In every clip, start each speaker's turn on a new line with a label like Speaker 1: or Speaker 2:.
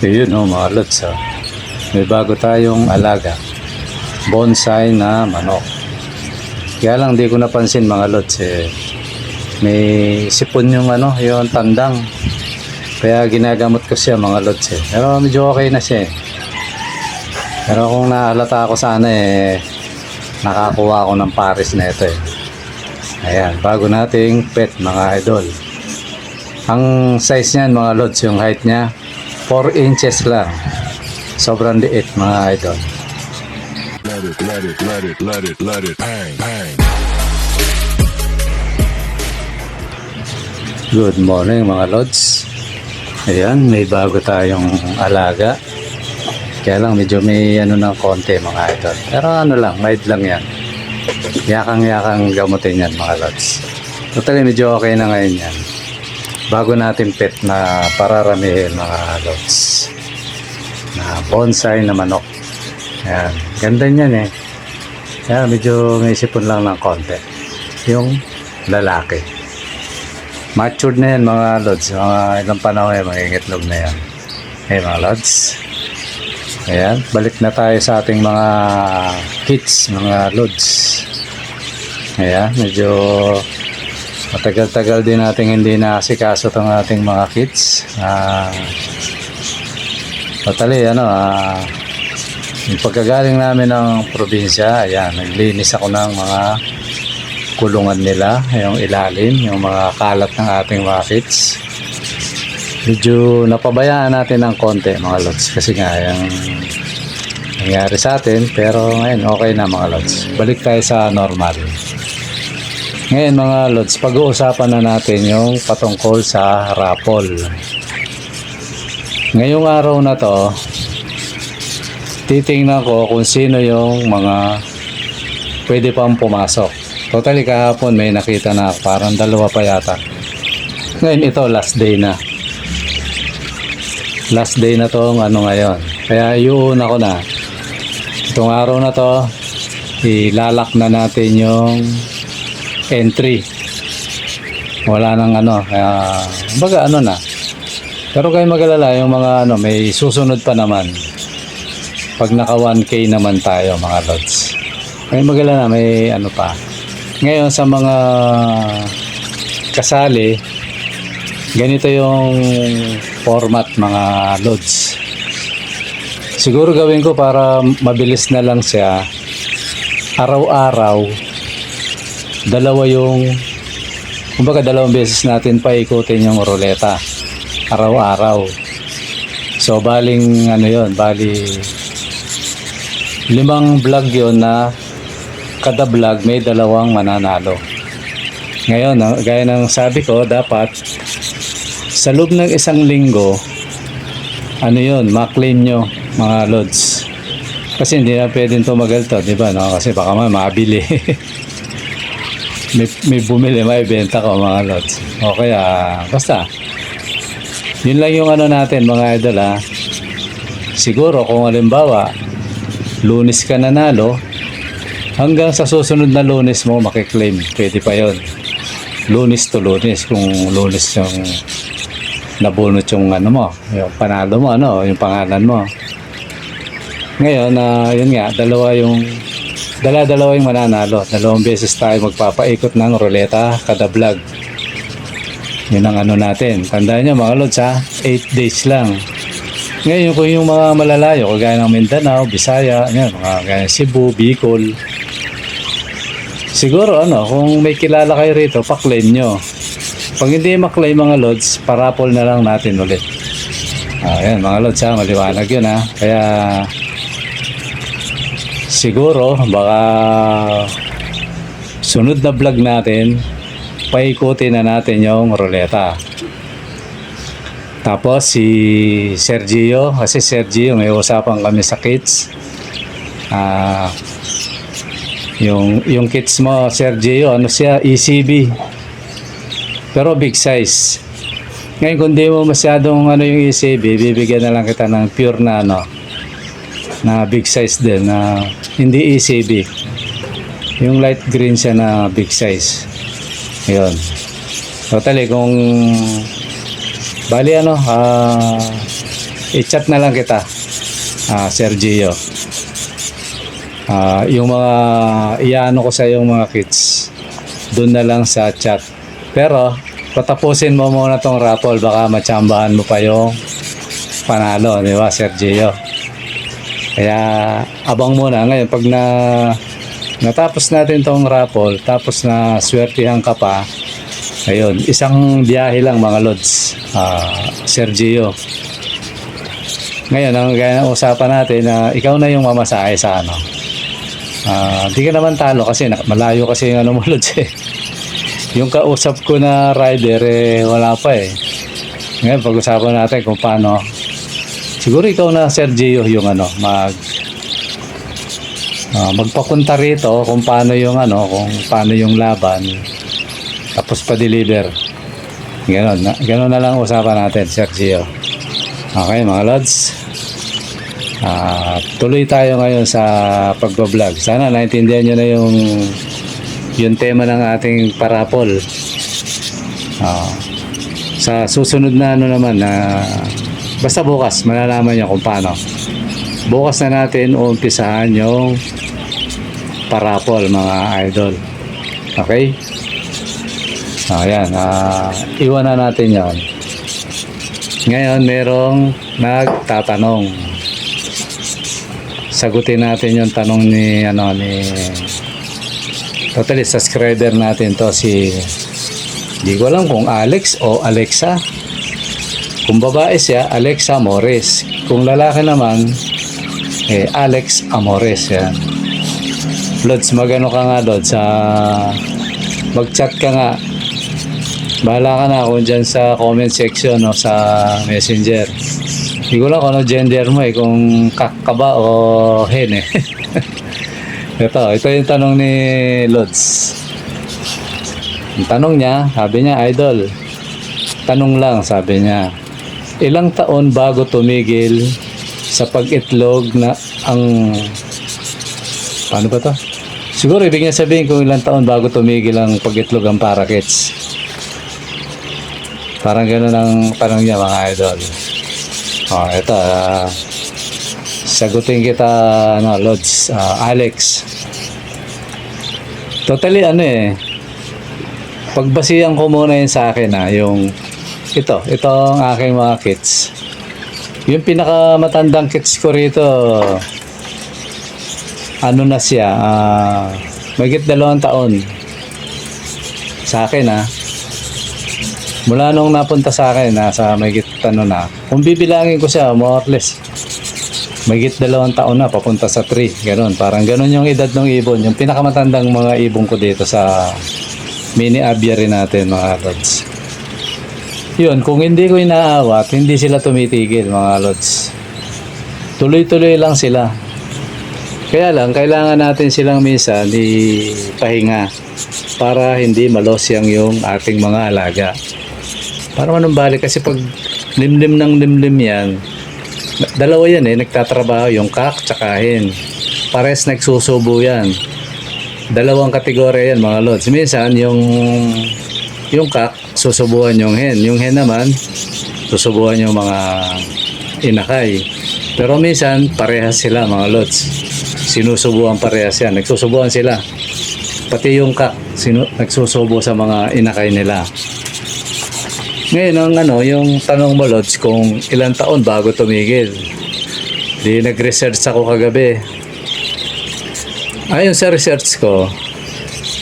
Speaker 1: Yun mga lods, may bago tayong alaga, bonsai na manok. Kaya lang di ko napansin mga lods, may sipon yung yung tandang, kaya ginagamot ko siya mga lods. Pero medyo okay na siya. Pero kung nahalata ako sana nakakuha ako ng pares na ito. Ayan, bago nating pet mga idol. Ang size niyan mga lods, yung height niya 4 inches lang. Sobrang liit mga idol.
Speaker 2: Let it bang, bang.
Speaker 1: Good morning mga lods. Ayan, may bago tayong alaga. Kaya lang medyo may ng konti mga idol. Pero lang, mild lang yan. Yakang gamutin yan mga lods. Totally medyo okay na ngayon yan. Bago natin pet na pararamihin mga lods. Na bonsai na manok. Ayan, ganda niyan Kaya medyo may sipon lang ng konti. Yung lalaki. Matured na yan mga lods. Mga ilang panahon mangingitlog na yan. Mga lods. Ayan, balik na tayo sa ating mga kits, mga lods. Ayan, medyo matagal-tagal din natin hindi naasikaso itong ating mga kits. Totally, yung pagkagaling namin ng probinsya, ayan, naglinis ako ng mga kulungan nila, yung ilalim, yung mga kalat ng ating mga kits. Medyo napabayaan natin ng konti mga lods kasi nga yung nangyari sa atin, pero ngayon okay na mga lods. Balik tayo sa normal. Ngayon mga lods, pag-uusapan na natin yung patungkol sa raffle. Ngayong araw na to, titingnan ko kung sino yung mga pwede pang pumasok. Totally kahapon may nakita na parang 2 pa yata. Ngayon ito last day na. Last day na tong ngayon. Kaya iuuna ko na. Itong araw na to, ilalak na natin yung entry. Wala nang baga na. Pero kayo mag-alala, yung mga may susunod pa naman. Pag naka 1K naman tayo mga lods. Kayo mag-alala, may pa. Ngayon sa mga kasali, ganito yung format mga lods. Siguro gawin ko para mabilis na lang siya. Araw-araw, kumbaga 2 beses natin paikutin yung ruleta. Araw-araw. So baling 5 vlog yun na kada vlog may 2 mananalo. Ngayon, gaya ng sabi ko, dapat sa loob ng 1 linggo, ma-claim nyo mga lods. Kasi hindi na pwedeng tumagal to, di ba? No? Kasi baka mabili. may bumili, may benta ko mga lods. O kaya, basta. Yun lang yung natin mga idol Siguro kung halimbawa, Lunes ka nanalo, hanggang sa susunod na Lunes mo makiklaim. Pwede pa yon. Lunes to Lunes, kung Lunes yung nabunot yung yung panalo mo, yung pangalan mo. Ngayon, yun nga, dalawa yung mananalo. 2 beses tayo magpapaikot ng ruleta kada vlog. Yun ang natin. Tandaan nyo mga lods 8 days lang. Ngayon kung yung mga malalayo, kagaya ng Mindanao, Bisaya, mga kagaya Cebu, Bicol. Siguro kung may kilala kayo rito, pa-claim nyo. Pag hindi ma-claim mga lods, parapol na lang natin ulit. Ayan mga lods maliwanag yun Kaya siguro baka sunod na vlog natin, paikutin na natin yung ruleta. Tapos si Sergio, kasi Sergio may usapan kami sa kits. Yung kits mo Sergio, siya ECB. Pero big size. Ngayon kung di mo masyadong yung ECB, bibigyan na lang kita ng pure na na big size din na hindi ECB. Yung light green siya na big size. Yun. Totally kung bali i-chat na lang kita, Sergio. Yung mga iano ko sa yung mga kits, doon na lang sa chat. Pero patapusin mo muna tong raffle, baka matsambahan mo pa yung panalo, di ba, Sergio? Kaya abang muna ngayon pag natapos natin tong raffle, tapos na swertihan ka pa. Ayun, isang biyahe lang mga lods, Sergio. Ngayon, ang gaya ng usapan natin na ikaw na yung mamasahe sa ano. Di ka naman talo kasi malayo kasi yung ano mo lods eh. Yung kausap ko na rider wala pa eh. Ngayon, pag-usapan natin kung paano. Siguro ikaw na Sergio yung ano, magpapunta rito kung paano yung ano, kung paano yung laban. Tapos pa-deliver. Ganon na lang usapan natin, Sergio. Okay, mga lods. Tuloy tayo ngayon sa pagbablog. Sana naintindihan nyo na yung tema ng ating parapol. Sa susunod na ano naman na basta bukas malalaman nyo kung paano. Bukas na natin uumpisahan yung parapol, mga idol. Okay? Ayan, iwan na natin yon. Ngayon, merong nagtatanong. Sagutin natin yung tanong ni totally subscriber natin to, di ko alam kung Alex o Alexa. Kung babae siya, Alexa Amores. Kung lalaki naman, Alex Amores. Yan. Lods, magano ka nga, Lods, mag-chat ka nga. Bahala ka na kung dyan sa comment section o sa messenger. Hindi ko lang kung ano gender mo kung kak ka ba o hen ito yung tanong ni Lods. Ang tanong niya, sabi niya, idol, tanong lang, sabi niya, ilang taon bago tumigil sa pag-itlog na ang paano ba to? Siguro ibig niya sabihin kung ilang taon bago tumigil ang pag-itlog ang parakeets. Parang gano'n ang tanong niya, mga idol. Ito, sagutin kita, Lods, Alex. Totally, pagbasihan ko muna yun sa akin, yung ito ang aking mga kits. Yung pinakamatandang kits ko rito, ano na siya, mahigit 2 taon. Sa akin, mula nung napunta sa akin, nasa mahigit na. Kung bibilangin ko siya, more or less, mahigit 2 taon na, papunta sa 3. Ganon, parang ganon yung edad ng ibon. Yung pinakamatandang mga ibon ko dito sa mini aviary natin, mga lods. Yun, kung hindi ko inaawat, hindi sila tumitigil, mga lods. Tuloy-tuloy lang sila. Kaya lang, kailangan natin silang minsan ipahinga para hindi malos yung ating mga alaga. Para manumbalik kasi pag limlim ng limlim yan, dalawa yan nagtatrabaho, yung kak tsaka hen. Pares nagsusubo yan. Dalawang kategorya yan, mga lods. Minsan yung kak susubuhan yung hen. Yung hen naman susubuhan yung mga inakay. Pero minsan parehas sila, mga lods. Sinusubuhan parehas yan. Nagsusubuhan sila. Pati yung kak nagsusubo sa mga inakay nila. Ngayon, yung tanong mo, Lods, kung ilang taon bago tumigil. Nag-research ako kagabi. Ayon sa research ko,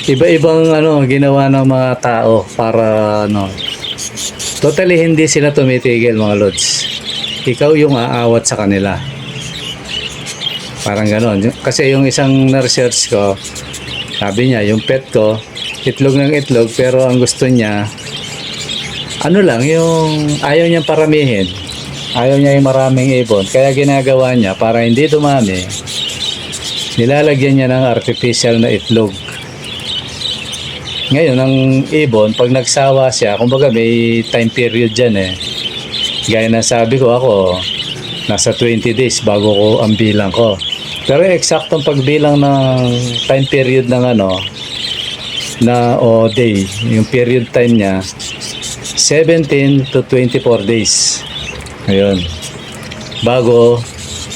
Speaker 1: iba-ibang ginawa ng mga tao para totally hindi sila tumitigil, mga Lods. Ikaw yung aawat sa kanila. Parang ganon. Kasi yung isang na-research ko, sabi niya, yung pet ko, itlog ng itlog, pero ang gusto niya, yung ayaw niyang paramihin. Ayaw niya yung maraming ibon. Kaya ginagawa niya, para hindi dumami, nilalagyan niya ng artificial na itlog. Ngayon, ang ibon, pag nagsawa siya, kumbaga may time period dyan Gaya na sabi ko, ako, nasa 20 days bago ko ang bilang ko. Pero eksaktong pagbilang ng time period ng day, yung period time niya, 17 to 24 days. Ayun. bago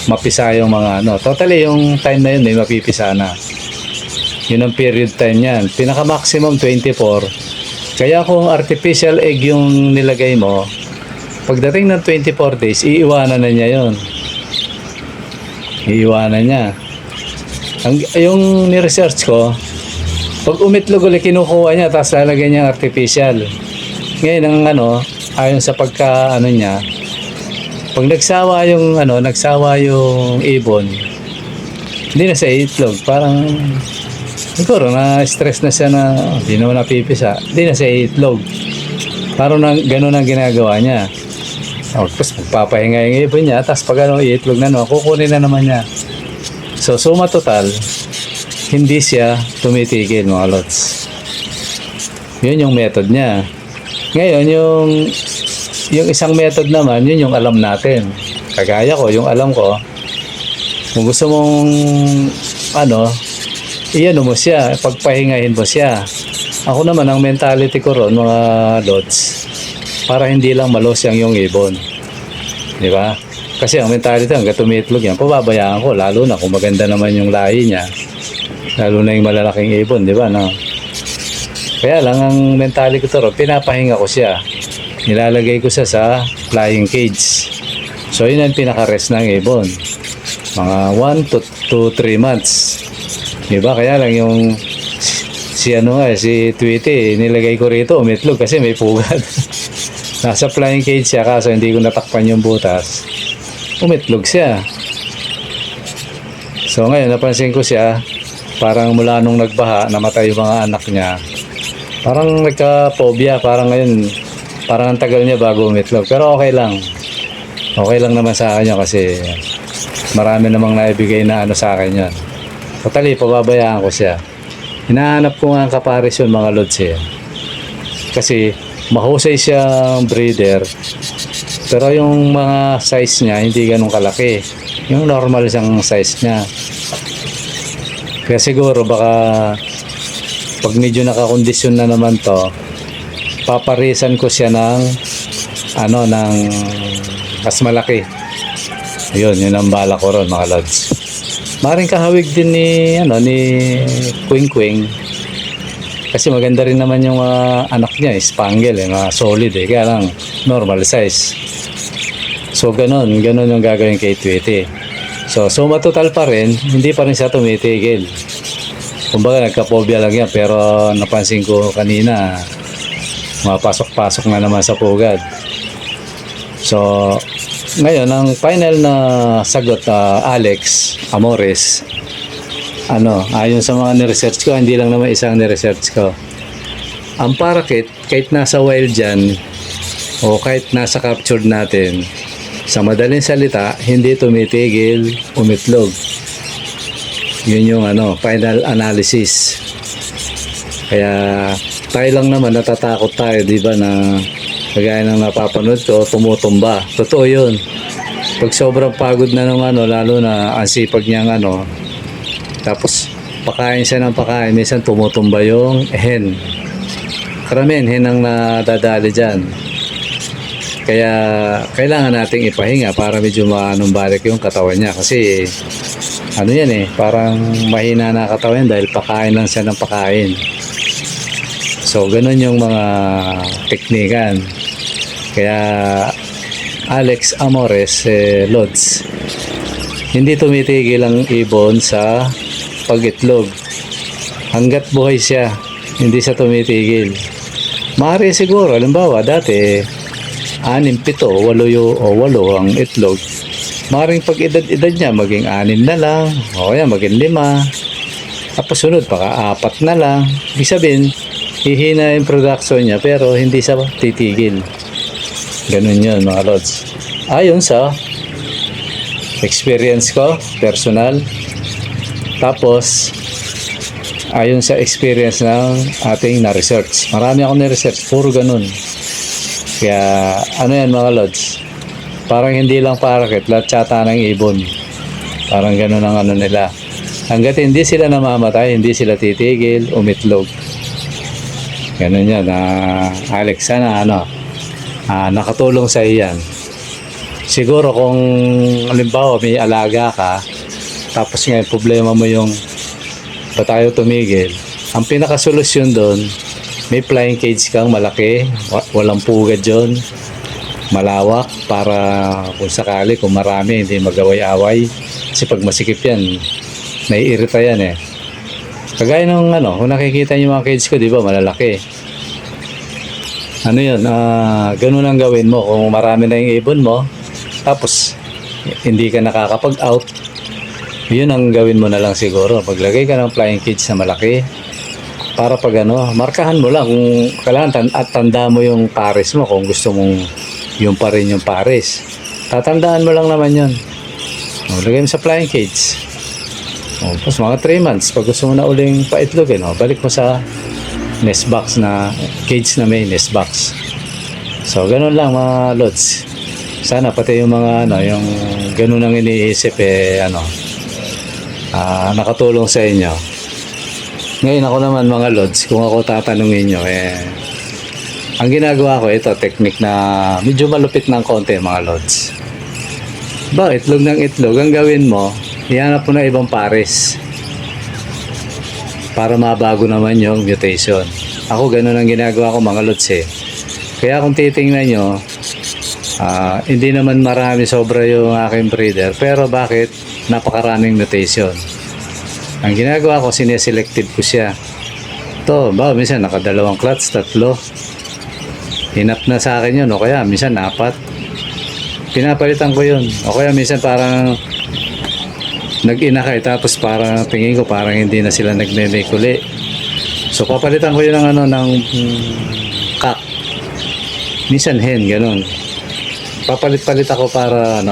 Speaker 1: mapisa yung mga ano. Totally, yung time na yun may mapipisa na. Yun ang period time yan. Pinaka-maximum 24. Kaya kung artificial egg yung nilagay mo, pagdating ng 24 days, iiwanan na niya yun. Iiwanan niya. Yung ni-research ko, pag umitlog ulit, kinukuha niya, tapos lalagay niya artificial. Ngayon, ang ano, ayon sa pagka, ano niya, pag nagsawa yung ibon, hindi na sa itlog. Parang, siguro, na-stress na siya na, hindi naman napipisa. Hindi na sa itlog. Parang gano'n ang ginagawa niya. Tapos magpapahinga yung ibon niya, tapos pag iitlog na naman, kukunin na naman niya. So, suma total, hindi siya tumitigil, mga lods. Yun yung method niya. Ngayon, yung isang method naman, yun yung alam natin. Kagaya ko, yung alam ko, kung gusto mong, iyan mo siya, pagpahingahin mo siya. Ako naman, ang mentality ko ron, mga lods, para hindi lang malosyang yung ibon. Di ba? Kasi ang mentality, hanggang tumitlog yan, pababayaan ko, lalo na kung maganda naman yung lahi niya. Lalo na yung malalaking ibon, di ba? No? Kaya lang, ang mentality ko to, pinapahinga ko siya. Nilalagay ko siya sa flying cage. So, yun ang pinaka-rest ng ibon. Mga 1 to 3 months. Diba? Kaya lang yung si Tweety, nilagay ko rito, umitlog kasi may pugad. Nasa flying cage siya, kaso hindi ko natakpan yung butas. Umitlog siya. So, ngayon, napansin ko siya, parang mula nung nagbaha, namatay yung mga anak niya. Parang nagka-phobia, parang ngayon, parang ang tagal niya bago umitlog. Pero okay lang. Okay lang naman sa akin yun kasi marami namang naibigay na sa akin yun. Totally, pababayaan ko siya. Hinahanap ko nga ang kaparisyon, mga lods eh. Kasi mahusay siyang breeder. Pero yung mga size niya, hindi ganun kalaki. Yung normal siyang size niya. Kaya siguro baka pag medyo nakakondisyon na naman to, paparisan ko siya ng ng mas malaki. Yun ang bala ko ron, mga lods. Maring kahawig din ni Quing Quing. Kasi maganda rin naman yung mga anak niya, spangle, mga solid kaya lang normal size. So ganun yung gagawin kay Tweety. So matotal pa rin, hindi pa rin siya tumitigil. Kumbaga nagka-phobia lang yan, pero napansin ko kanina, mapasok-pasok na naman sa pugad. So, ngayon, ang final na sagot, Alex Amores, ayon sa mga ni-research ko, hindi lang naman isang ni-research ko. Ang parakeet, kahit nasa wild dyan, o kahit nasa captured natin, sa madaling salita, hindi tumitigil, umitlog. Yun yung final analysis. Kaya tayo lang naman natatakot tayo, di ba, na kagaya ng napapanood ko, tumutumba. Totoo yun. Pag sobrang pagod na nung lalo na ang sipag niyang tapos pakain siya ng pakain, minsan tumutumba yung hen. Karamihan, hen ang nadadali dyan. Kaya kailangan nating ipahinga para medyo balik yung katawan niya. Kasi parang mahina na katawan dahil pakain lang siya ng pakain. So, ganun yung mga teknikan. Kaya, Alex Amores, Lods, hindi tumitigil ang ibon sa pag-itlog. Hanggat buhay siya, hindi siya tumitigil. Maaari siguro, halimbawa, dati, 6, 7, 8 ang itlog. Maaaring pag edad niya, maging 6 na lang, o kaya maging 5. Tapos sunod, baka 4 na lang. Ibig sabihin, hihina yung production niya, pero hindi siya titigil. Ganun yun, mga lods. Ayon sa experience ko, personal. Tapos, ayon sa experience ng ating na-research. Marami akong na-research, puro ganun. Kaya, yan, mga lods. Parang hindi lang parakeet, lahat yata ng ibon. Parang ganun ang nila. Hanggat hindi sila namamatay, hindi sila titigil, umitlog. Ganun yan. Alex, sana nakatulong sa iyan. siguro kung halimbawa may alaga ka, tapos ngayon problema mo yung ba tayo tumigil, ang pinakasolusyon doon, may flying cage kang malaki, walang pugad yun, malawak, para kung sakali, kung marami, hindi magaway-away. Kasi pag masikip yan, naiirita yan eh. Kagaya nung ano, kung nakikita niyo yung mga cage ko, di ba, malalaki. Ano yun, ganun ang gawin mo. Kung marami na yung ibon mo, tapos hindi ka nakakapag-out, yun ang gawin mo na lang siguro. Paglagay ka ng flying cage na malaki, para pag ano, markahan mo lang kung kailangan at tanda mo yung pares mo kung gusto mong yung pa rin yung pares. Tatandaan mo lang naman yun. O, lagay mo sa flying cage. O, tapos mga 3 months, pag gusto mo na uling paitlogin, o, balik mo sa nest box na cage na may nest box. So, ganun lang mga lods. Sana pati yung mga ano, yung ganun ang iniisip nakatulong sa inyo. Ngayon ako naman mga lods, kung ako tatanungin nyo, ang ginagawa ko ito, technique na medyo malupit ng konti mga lods. Itlog ng itlog, ang gawin mo, ihanap mo na ibang pares para mabago naman yung mutation. Ako ganun ang ginagawa ko mga lods eh. Kaya kung titingnan nyo, hindi naman marami sobra yung aking breeder, pero bakit napakaraming mutation? Ang ginagawa ko, sineselective ko siya. Ito, minsan nakadalawang clutch, 3. Enough na sa akin yun, o kaya minsan 4. Pinapalitan ko yun. O kaya minsan parang nag-inakay, tapos parang tingin ko parang hindi na sila nagme-make uli. So papalitan ko yun ng cock. Minsan hen, ganun. Papalit-palit ako para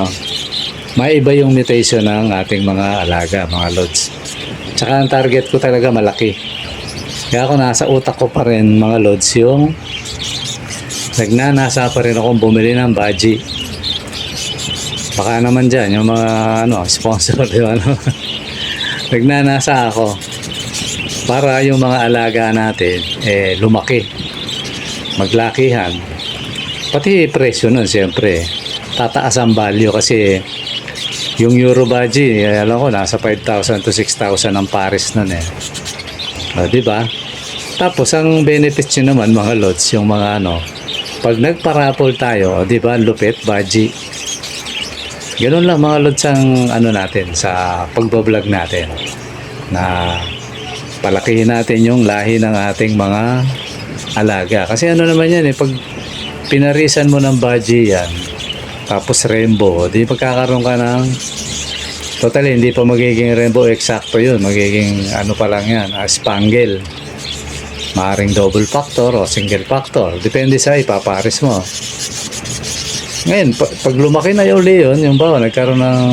Speaker 1: maiba yung mutation ng ating mga alaga, mga lods. Tsaka ang target ko talaga malaki. Kaya ako nasa utak ko pa rin mga lods yung nagnanasa pa rin akong bumili ng budgie. Baka naman dyan yung mga sponsor, di ba? Nagnanasa ako para yung mga alaga natin lumaki, maglakihan. Pati presyo nun siyempre tataas ang value kasi yung Euro budgie, alam ko nasa 5,000 to 6,000 ang pares nun eh. Di ba? Tapos ang benefits nyo naman mga lods, yung mga pag nagparapol tayo, di ba, lupit, budgie. Ganun lang mga lods ang natin sa pagbablog natin. Na palakihin natin yung lahi ng ating mga alaga. Kasi naman yan pag pinarisan mo ng budgie yan, tapos rainbow, di magkakaroon ka ng totally, hindi pa magiging rainbow eksakto yun, magiging pa lang yan, spangle, maaring double factor o single factor, depende sa ipapares mo. Ngayon pag lumaki na yung leon, yung nagkaroon ng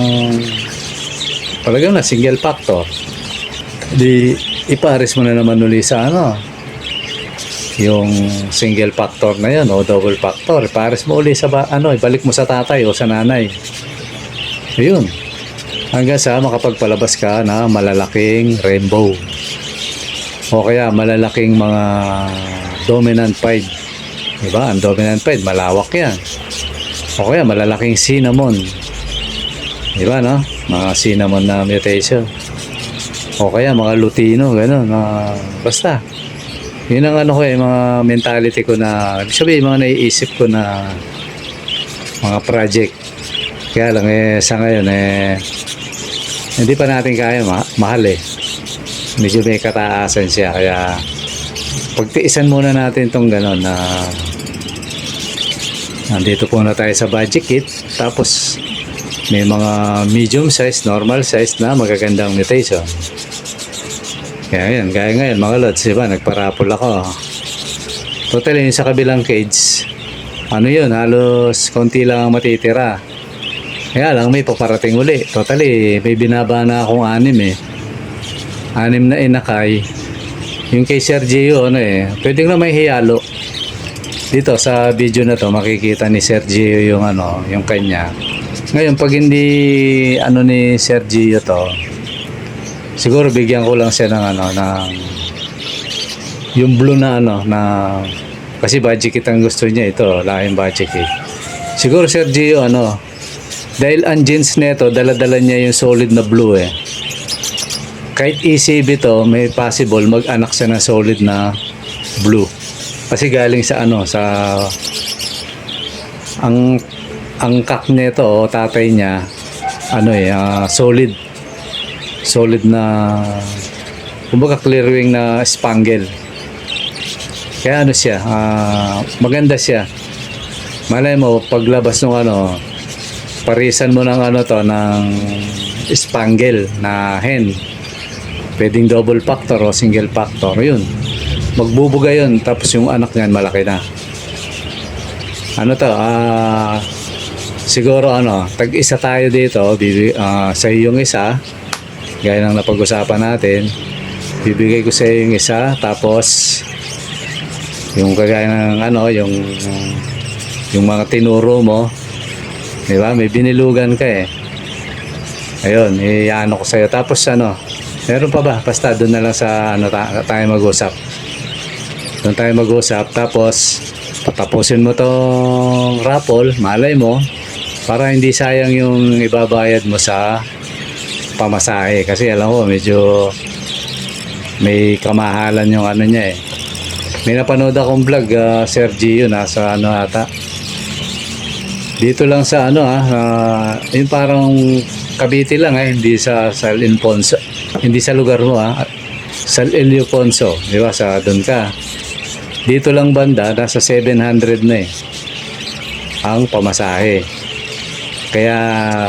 Speaker 1: talagang na single factor, di ipares mo na naman uli sa yung single factor na yun o double factor, pares mo uli sa ibalik mo sa tatay o sa nanay. Ayun, hanggang sa makapagpalabas ka na malalaking rainbow o kaya malalaking mga dominant pied, diba? Ang dominant pied malawak yan, o kaya malalaking cinnamon, diba, mga cinnamon na mutation, o kaya mga lutino, gano'n, basta yun ang mga mentality ko na sabi, mga naiisip ko na mga project. Kaya lang sa ngayon hindi pa natin kaya, mahal medyo may kataasan siya, kaya pagtiisan muna natin tong gano'n na nandito po na tayo sa budget kit, tapos may mga medium size, normal size na magagandang mutation. Kaya yan, gaya ngayon mga lods, diba, nagparapol ako. Totally, sa kabilang cage, yun, halos konti lang ang matitira. Kaya lang, may paparating uli. Totally, may binaba na akong 6 6 na inakay. Yung kay Sergio, pwedeng na may hiyalo. Dito, sa video na to, makikita ni Sergio yung yung kanya. Ngayon, pag hindi, ni Sergio to, siguro bigyan ko lang siya ng yung blue na kasi budget kit ang gusto niya, ito lahing budget kit. Siguro Sergio Dahil ang jeans nito, dala-dala niya yung solid na blue eh. Kahit ECB to, may possible mag-anak siya ng solid na blue. Kasi galing sa ano, sa ang kak nito, tatay niya, ano eh, solid na, kumbaga clear wing na spangle. Kaya ano siya, maganda siya. Malay mo, paglabas ng ano, parisan mo ng ano to, ng spangle na hen. Pwedeng double factor o single factor, yun. Magbubuga yun, tapos yung anak niyan malaki na. Ano to, siguro ano, tag-isa tayo dito, sa iyo yung isa, gaya ng napag-usapan natin, bibigay ko sa iyo yung isa, tapos yung kagaya ng ano, yung mga tinuro mo, di ba? May binilugan ka eh. Ayun, iano ko sa iyo. Tapos ano, meron pa ba? Basta doon na lang sa ano tayo mag-usap. Doon tayo mag-usap, tapos patapusin mo tong raffle, malay mo, para hindi sayang yung ibabayad mo sa pamasahe. Kasi alam ko, medyo may kamahalan yung ano niya eh. May napanood akong vlog, Sir Gio, nasa ano ata. Dito lang sa ano yung parang Cavite lang hindi sa San Ildefonso, hindi sa lugar mo San Ildefonso, di ba, sa doon ka. Dito lang banda, nasa 700 na eh ang pamasahe. Kaya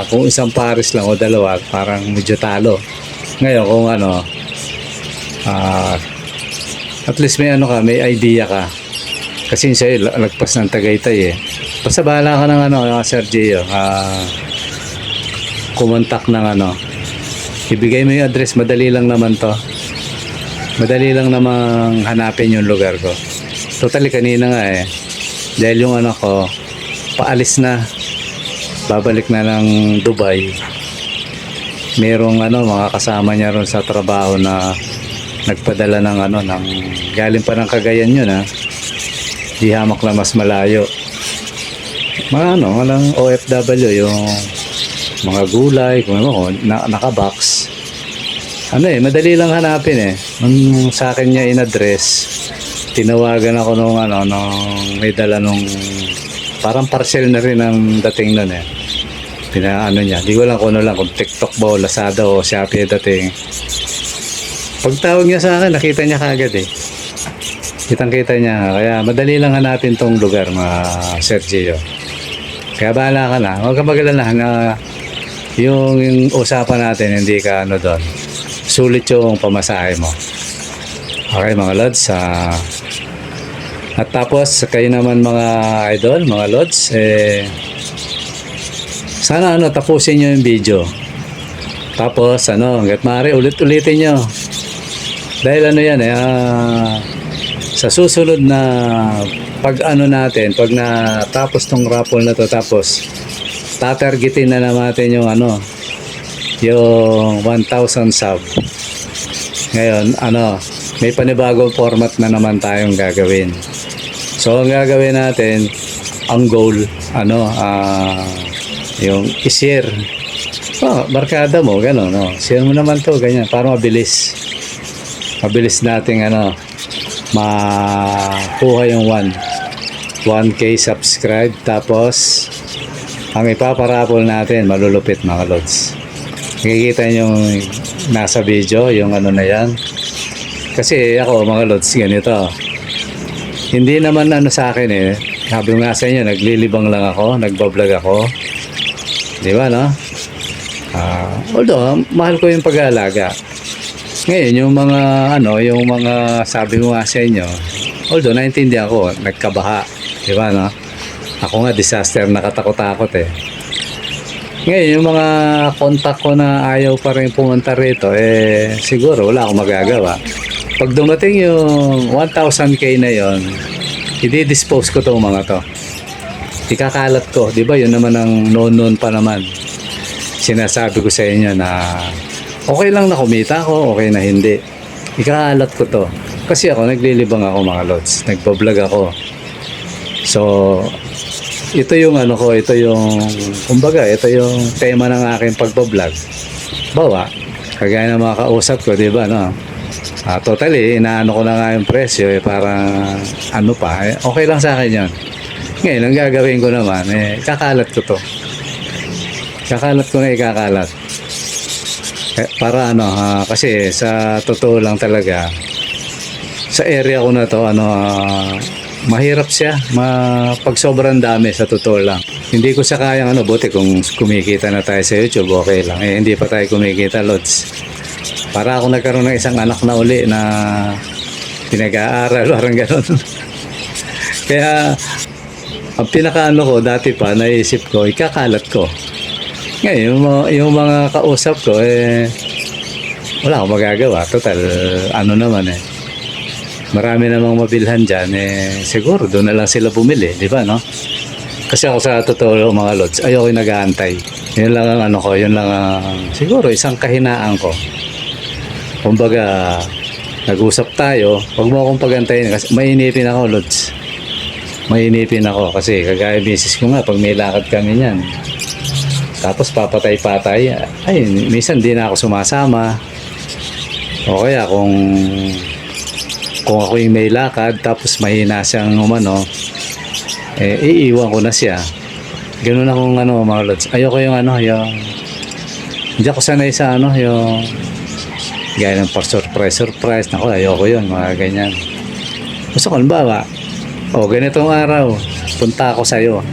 Speaker 1: kung isang pares lang o dalawa, parang medyo talo. Ngayon kung ano, at least may ano ka, may idea ka. Kasi sa'yo, lagpas ng Tagaytay eh. Basta bahala ka ng ano, Sir Gio. Kumontak ng ano. Ibigay mo yung address, madali lang naman to. Madali lang namang hanapin yung lugar ko. Totally kanina nga eh. Dahil yung anak ko, paalis na. Babalik na ng Dubai. Merong ano, mga kasama niya ron sa trabaho na nagpadala ng ano, ng galing pa ng Cagayan yun Di hamak na mas malayo. Mga ano, walang OFW, yung mga gulay, kung ano, nakabox. Ano eh, madali lang hanapin eh. Nung sa akin niya in-address, tinawagan ako nung ano, nung may dala nung parang parcel na rin ang dating nun eh. Pinaano niya, di ko lang kung ano lang, kung TikTok ba o Lazada o Shopee dating. Pagtawag niya sa akin, nakita niya kagad eh. Kitang-kita niya, kaya madali lang hanapin tong lugar, mga Sir Gio. Kaya bahala ka na, huwag ka magalala na yung usapan natin, hindi ka ano doon. Sulit yung pamasahe mo. Okay mga Lods, at tapos kayo naman mga idol, mga Lods, sana ano, tapusin nyo yung video. Tapos ano, hanggat maaari, ulit-ulitin nyo. Dahil ano yan sa susunod na pag ano natin, pag natapos tong raffle na to, tapos tatargetin na natin yung ano, yung 1,000 sub. Ngayon, ano, may panibagong format na naman tayong gagawin. So, ang gagawin natin, ang goal, ano, yung i-share. Barkada mo, gano'n, no? Share mo naman to, ganyan, para mabilis. Mabilis nating, ano, makuha yung 1K subscribe. Tapos, ang ipaparapol natin, malulupit mga Lods. Nakikita nyo nasa video, yung ano na yan. Kasi ako mga Lods, ganito. Hindi naman ano sa akin eh. Sabi nga sa inyo, naglilibang lang ako, nagbablog ako. Di ba, no? Although, mahal ko yung pag-aalaga. Ngayon, yung mga, ano, yung mga sabi ko nga sa inyo, although, naintindihan ko, nagkabaha. Di ba, no? Ako nga, disaster, nakatakot-takot eh. Ngayon, yung mga contact ko na ayaw pa rin pumunta rito, siguro wala akong magagawa. Pag dumating yung 1,000K na yon, i-dispose ko itong mga to. Ikakalat ko, di ba? Yun naman ang noon pa naman. Sinasabi ko sa inyo na okay lang na kumita ako, okay na hindi. Ikakalat ko to. Kasi ako, naglilibang ako mga Lods. Nagbablog ako. So, ito yung ano ko, ito yung, kumbaga, ito yung tema ng aking pagbablog. Bawa, kagaya ng mga kausap ko, di ba, no? Totally, inaano ko na nga yung presyo, parang, ano pa, okay lang sa akin yun. Ngayon, ang gagawin ko naman, kakalat ko to. Kakalat ko na ikakalat. Para ano, kasi sa totoo lang talaga, sa area ko na to, mahirap siya, pag sobrang dami sa totoo lang. Hindi ko siya kayang buti kung kumikita na tayo sa YouTube, okay lang. Hindi pa tayo kumikita, Lods. Para ako nagkaroon ng isang anak na uli na pinag-aaral, parang gano'n. Kaya, ang pinakaano ko, dati pa, naisip ko, ikakalat ko. Ngayon, yung mga kausap ko, wala akong magagawa. Total, naman marami namang mabilhan dyan, siguro doon na lang sila bumili, di ba, no? Kasi ako sa totoo mga Lods, ayoko yung nag-aantay. Yun lang ang yun lang ang, siguro isang kahinaan ko. Kumbaga, nag-usap tayo, huwag mo akong pagantayin kasi mainipin ako, Lods. Mainipin ako kasi kagaya misis ko nga, pag may lakad kami niyan, tapos papatay-patay, ay, minsan di na ako sumasama. O kaya kung ako yung may lakad tapos mahina siyang iiwan ko na siya. Ganun akong mga Lods. Ayoko yung yung hindi ako sanay sa yung gaya ng surprise. Nako, ayoko yun, mga ganyan. Gusto ko, halimbawa, ganitong araw, punta ako sa'yo.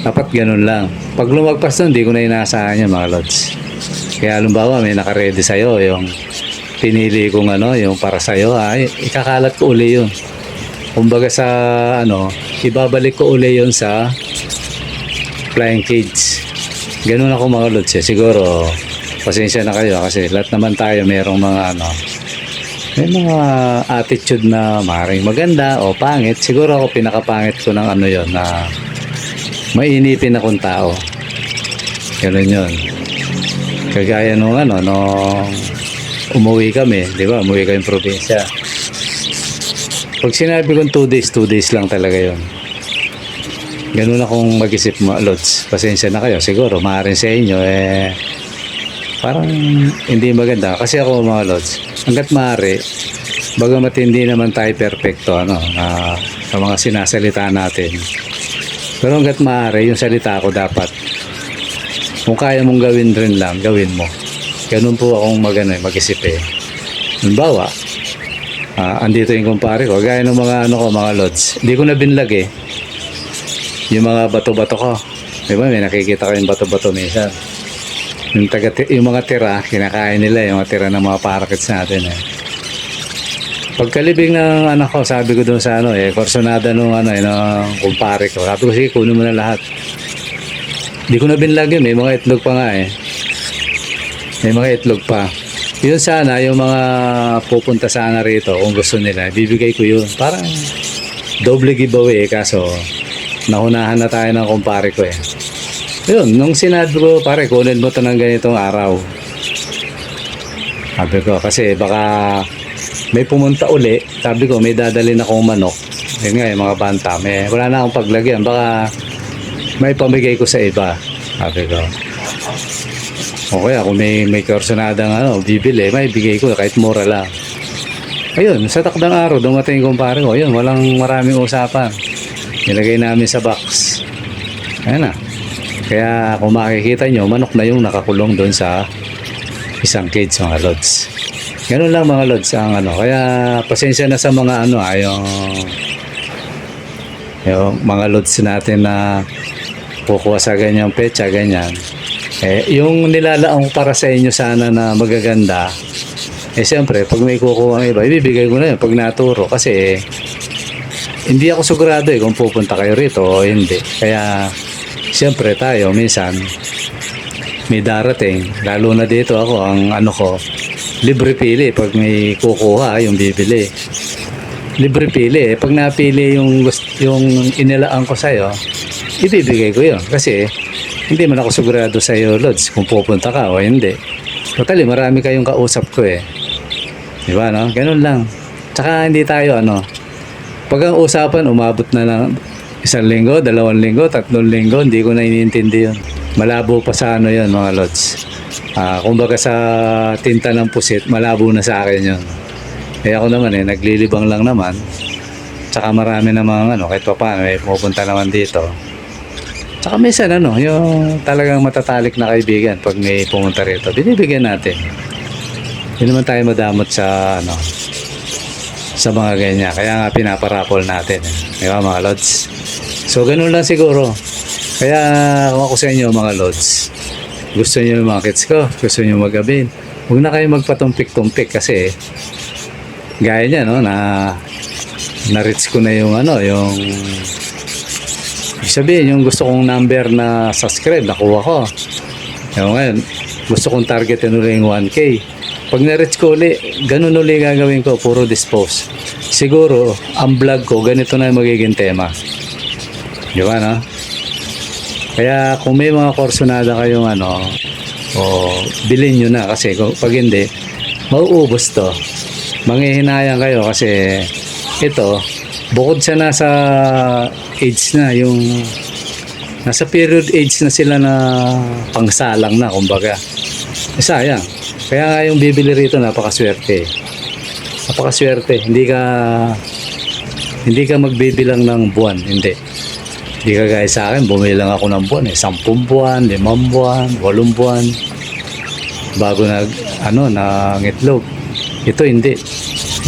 Speaker 1: Dapat ganun lang. Pag lumagpas doon, di ko na inaasahan yan, mga Lods. Kaya halimbawa, may nakaredy sa'yo, yung pinili kong yung para sa'yo, ikakalat ko uli yun. Kumbaga sa ibabalik ko uli yun sa flying cage. Ganun ako, mga Lods. Siguro, pasensya na kayo kasi lahat naman tayo merong mga may mga attitude na maaaring maganda o pangit. Siguro ako pinakapangit ko ng yon na mainipin akong tao. Ganun yun. Kagaya nung umuwi kami, di ba? Umuwi kami probinsya. Pag sinabi kong 2 days lang talaga yun. Ganun akong mag-isip, mga Lods. Pasensya na kayo. Siguro, maaaring sa inyo, parang hindi maganda. Kasi ako, mga Lods, hanggat maaari, bagamat hindi naman tayo perfecto, sa mga sinasalita natin. Pero hanggat maaari, yung salita ko dapat, kung kaya mong gawin rin lang, gawin mo. Ganun po akong mag-isip Halimbawa, andito yung kumpare ko, gaya ng mga mga Lods. Hindi ko na binlag yung mga bato-bato ko. Diba, may nakikita ko yung bato-bato minsan. Yung mga tira, kinakain nila yung mga tira ng mga parakits natin. Pagkalibing ng anak ko, sabi ko doon sa korsonada nung kumpare ko. Sabi ko, sige, kunin mo na lahat. Hindi ko na binlag yun, may mga itlog pa nga May mga itlog pa. Yun sana, yung mga pupunta sana rito, kung gusto nila, bibigay ko yun. Parang doble giveaway kaso nahunahan na tayo ng kumpare ko Yun, nung sinabi ko, pare, kunin mo to ng ganitong araw. Sabi ko, kasi baka may pumunta uli. Sabi ko, may dadalhin akong manok. Yun nga, yung mga banta. Wala na akong paglagyan. Baka may pamigay ko sa iba. Sabi ko. O kaya kung may korsonadang bibili, may bigay ko kahit mura lang. Ayun, sa takdang araw, dumating yung kumpare ko. Ayun, walang maraming usapan. Nilagay namin sa box. Ayan na. Kaya kung makikita nyo, manok na yung nakakulong doon sa isang cage, mga Lods. Ganun lang, mga Lods, ang Kaya pasensya na sa mga yung mga Lods natin na kukuha sa ganyang petsa, ganyan. Yung nilalaang para sa inyo sana na magaganda, siyempre, pag may kukuha ng iba, ibibigay ko na yun pag naturo. Kasi, hindi ako sigurado kung pupunta kayo rito o hindi. Kaya, siyempre tayo, minsan, may darating. Lalo na dito ako, ang ko, libre pili. Pag may kukuha, yung bibili. Libre pili. Pag napili yung inilaan ko sa'yo, ibibigay ko yun. Kasi, hindi man ako sigurado sa iyo, Lods, kung pupunta ka o hindi. Totally, marami kayong kausap ko Di ba, no? Ganun lang. Tsaka hindi tayo, pag ang usapan, umabot na lang, 1 linggo, 2 linggo, 3 linggo, hindi ko na iniintindi yun. Malabo pa sa ano yun mga lods. Kumbaga sa tinta ng pusit, malabo na sa akin yun. Kaya ako naman naglilibang lang naman. Tsaka marami namang kahit pa paano pupunta naman dito. Tsaka minsan yung talagang matatalik na kaibigan pag may pumunta rito, binibigyan natin. Hindi naman tayo madamot sa sa mga ganyan. Kaya nga pinaparapol natin. Di ba mga lods? So ganun lang siguro. Kaya kung ako sa inyo mga lods, gusto niyo yung mga kids ko, gusto niyo mag-avail, huwag na kayo magpatumpik-tumpik kasi gaya niya na-reach ko na yung yung sabihin yung gusto kong number na subscribe, nakuha ko. Ngayon, gusto kong targetin ulit yung 1K. Pag na-reach ko ulit, ganun ulit gagawin ko, puro dispose. Siguro, ang vlog ko, ganito na yung magiging tema. Di ba, no? Kaya kung may mga korsonada kayong bilhin nyo na kasi pag hindi, mauubos to. Manghihinayang kayo kasi ito, bukod sa nasa age na, yung nasa period age na sila na pangsalang na, kumbaga. Sayang. Kaya nga yung bibili rito, napakaswerte. Napakaswerte. Hindi ka magbibilang ng buwan. Hindi ka gaya sa akin, bumili lang ako ng buwan 10 buwan, 5 buwan, 8 buwan bago nangitlog. Ito hindi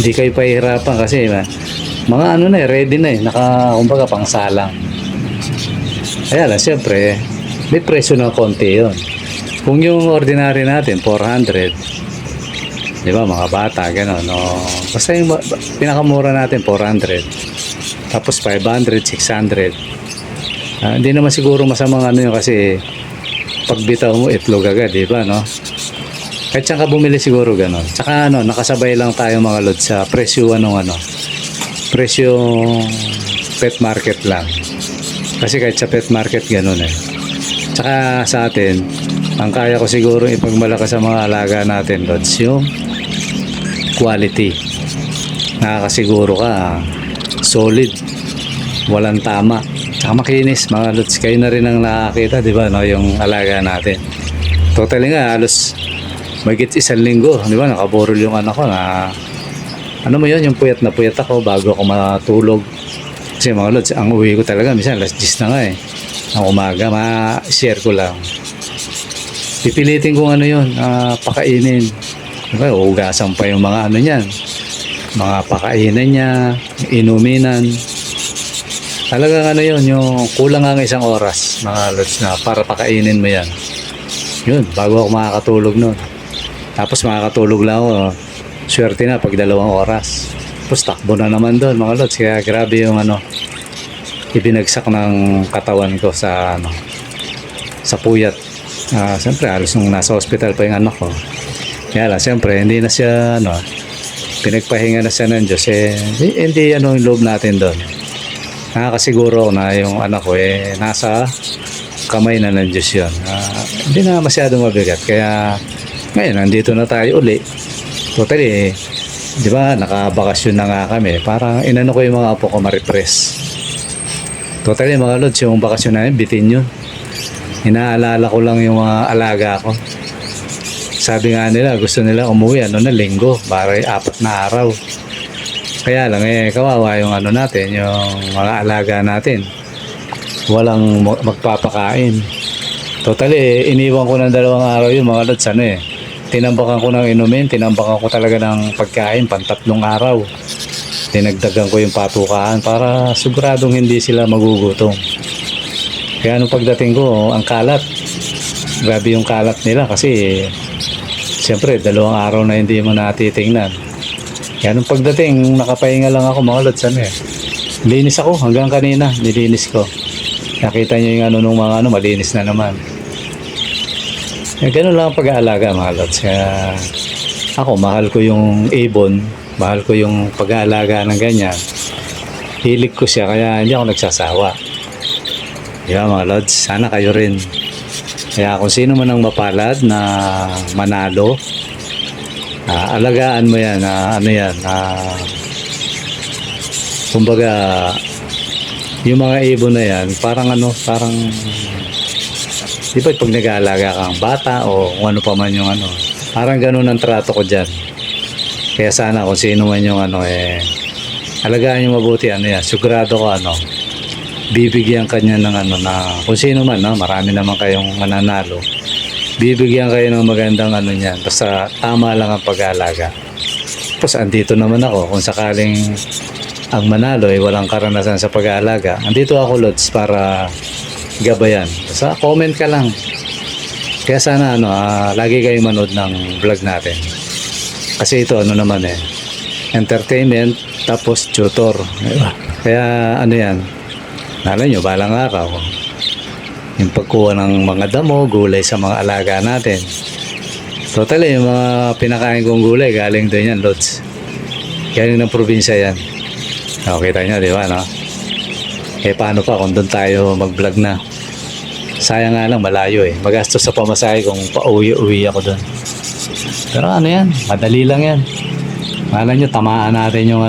Speaker 1: kayo pahihirapan kasi mga ready na kumbaga pangsalang. Kaya lang siyempre may presyo ng konti yon. Kung yung ordinary natin 400, di ba, mga bata gano'n, basta yung pinakamura natin 400, tapos 500, 600. Hindi naman siguro masamang yun kasi pagbitaw mo itlog agad, di ba, no? Kahit saan ka bumili siguro gano'n. Tsaka nakasabay lang tayo mga lods sa presyo presyo pet market lang. Kasi kahit sa pet market gano'n Tsaka sa atin, ang kaya ko siguro ipagmalakas sa mga alaga natin lods, yung quality. Nakakasiguro ka solid, walang tama. Tsaka makinis mga lods. Kayo na rin ang nakakita, di ba, yung alaga natin. Totally nga, halos mahigit 1 linggo, di ba, nakaborol yung anak ko na mo yun, yung puyat na puyat ako bago ako matulog. Kasi mga lods, ang uwi ko talaga minsan alas 10 na nga ang umaga. Ma-share ko lang, pipilitin kong pakainin, diba, ugasan pa yung mga niyan, mga pakainan niya, inuminan. Talagang yun, yung kulang ang 1 oras mga lods na para pakainin mo yan. Yun, bago ako makakatulog nun. Tapos makakatulog lang ako, swerte na pag 2 oras. Tapos takbo na naman doon mga lods. Kaya grabe yung ibinagsak ng katawan ko sa puyat. Siyempre halos nung nasa hospital pa yung anak ko. Kaya lang siyempre hindi na siya pinagpahinga na siya ng Diyos. Hindi yung loob natin doon. Nakakasiguro na yung anak ko nasa kamay na ng Diyos yun. Hindi na masyadong mabigat. Kaya ngayon nandito na tayo uli. Totally di ba, nakabakasyon na nga kami. Parang inano ko yung mga apo ko ma-repress. Totally mga lods, yung bakasyon namin bitin yun. Inaalala ko lang yung mga alaga ko. Sabi nga nila, gusto nila umuwi na linggo, para 4 na araw. Kaya lang kawawa yung natin, yung mga alaga natin. Walang magpapakain. Totally iniwan ko ng 2 araw yung mga lods tinambakan ko ng inumin, tinambakan ko talaga ng pagkain 3 araw. Dinagdagan ko yung patukaan para siguradong hindi sila magugutom. Kaya nung pagdating ko, ang kalat. Grabe yung kalat nila kasi siyempre 2 araw na hindi mo natitingnan. Kaya nung pagdating, nakapahinga lang ako mga lods linis ako hanggang kanina, nilinis ko. Nakita nyo yung nung mga malinis na naman. Ganun lang ang pag-aalaga mga lods. Kaya ako, mahal ko yung ibon, mahal ko yung pag-aalaga ng ganyan. Hilig ko siya kaya hindi ako nagsasawa. Diba mga lods, sana kayo rin. Kaya kung sino man ang mapalad na manalo, alagaan mo yan, kumbaga yung mga ibon na yan, parang parang, di ba pag nag-aalaga kang bata o kung ano pa man yung parang ganun ang trato ko dyan. Kaya sana kung sino man yung alagaan nyo mabuti, yan, sigurado ko bibigyan kanya ng na, kung sino man, marami naman kayong mananalo, bibigyan kayo ng magandang niyan, basta tama lang ang pag-aalaga. Tapos andito naman ako, kung sakaling ang manalo ay walang karanasan sa pag-aalaga, andito ako, Lods, para gabayan. Basta comment ka lang. Kaya sana lagi kayo manood ng vlog natin. Kasi ito naman entertainment tapos tutor. Diba? Kaya yan, nala nyo, balang araw, yung pagkuha ng mga damo, gulay sa mga alaga natin. Totally, yung mga pinakain kong gulay, galing doon yan, Lods. Galing ng probinsya yan. Kita nyo, di ba, no? Paano pa kung doon tayo mag-vlog na? Sayang nga lang, malayo magastos sa pamasahe kung pauwi-uwi ako doon. Pero yan, madali lang yan. Mahala nyo, tamaan natin yung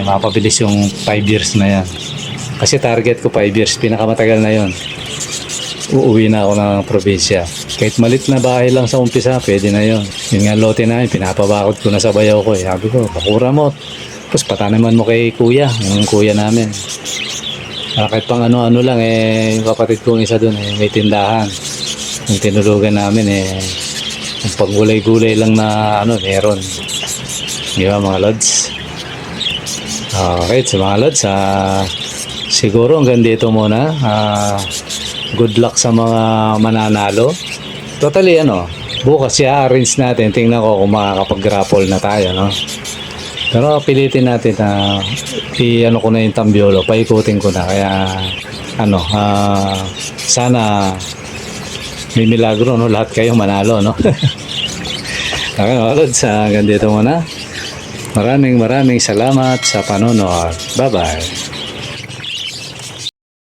Speaker 1: mapabilis yung 5 years na yan. Kasi target ko 5 years, pinakamatagal na yon. Uuwi na ako ng probinsya. Kahit malit na bahay lang sa umpisa, pwede na yon. Yun nga lote namin, pinapabakod ko na sa bayaw ko. Sabi ko, pakura mo. Tapos patanaman mo kay kuya, yung kuya namin. Kahit pang ano lang, yung kapatid kong isa dun, may tindahan. Yung tinulugan namin, yung paggulay-gulay lang na meron. Di ba mga Lods? Okay, so mga Lods, siguro hanggang dito muna. Good luck sa mga mananalo. Totally bukas i-arrange natin. Tingnan ko kung makakapag-grapple na tayo, no? Pero pilitin natin na ko na yung tambiolo, paikutin ko na. Kaya sana may milagro, no? Lahat kayo manalo, no? Okay, mga Lods, hanggang dito muna. Maraming salamat sa panonood. Bye-bye.